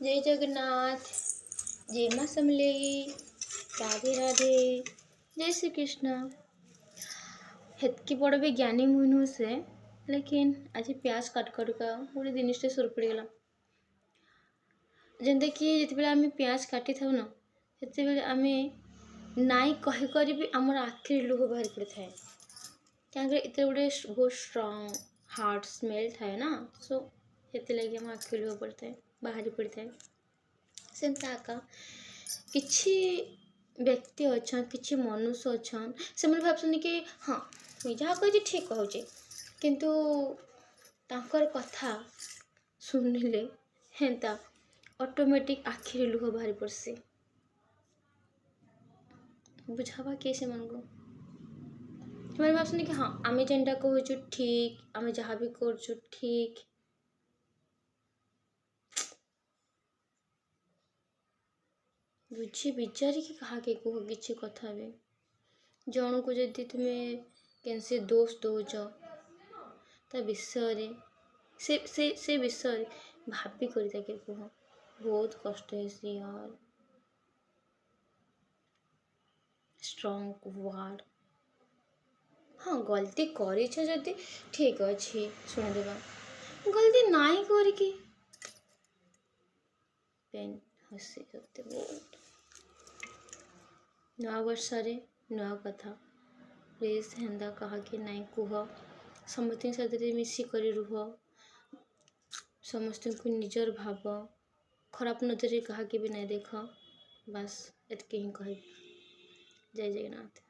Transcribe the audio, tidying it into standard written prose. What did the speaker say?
जय जगन्नाथ, जय माँ समलेई, राधे राधे, जय श्री कृष्ण। हेतकी बड़ भी ज्ञानी मुई नुह से, लेकिन आज प्याज काट काटुका गोटे जिनटे सुर पड़गला। जेनता कि जिते आम प्याज काटी था ना से आम नाई कहीकर भी आमर आखिरी लुह बाहर पड़ थाए क्या इतने गोटे बहुत स्ट्रंग हार्ड स्मेल थाए ना, सो से लगे आम आखि लुह पड़ता है बाहरी पड़ता है। सेमता आका किछि व्यक्ति अच्छा किछि मनुष्य अच्छा से भावुन कि हाँ मुझे जहाँ कही ठीक कहूँ, किंतु तांकर कथा शुणिले हेन्ता ऑटोमेटिक आखिरी लुह बाहरी पड़सी। बुझावा किए से मन को तुम्हारे भावुन कि हाँ आम जेनटा कहूँ ठीक, आम जहाँ भी कर ठीक, बुझी विचार कि कहा के कह कि कथा भी जन को जदि तुम्हें कैसे दोष दौच ता विषय से विषय भाभी कर कह बहुत कष्ट है यार। स्ट्रंग वार्ड हाँ गलती कर ठीक अच्छे शुणिदेवा, गलती नाई करके पेन हसी सत्य बहुत नआ वर्ष नआ कथा प्लीज हेन्दा कहा कि नाई कह समस्त साथ मिसिकर रुह, समस्त को निजर भाव खराब नजर कहा भी नहीं देख, बस एतके ही कह। जय जगन्नाथ।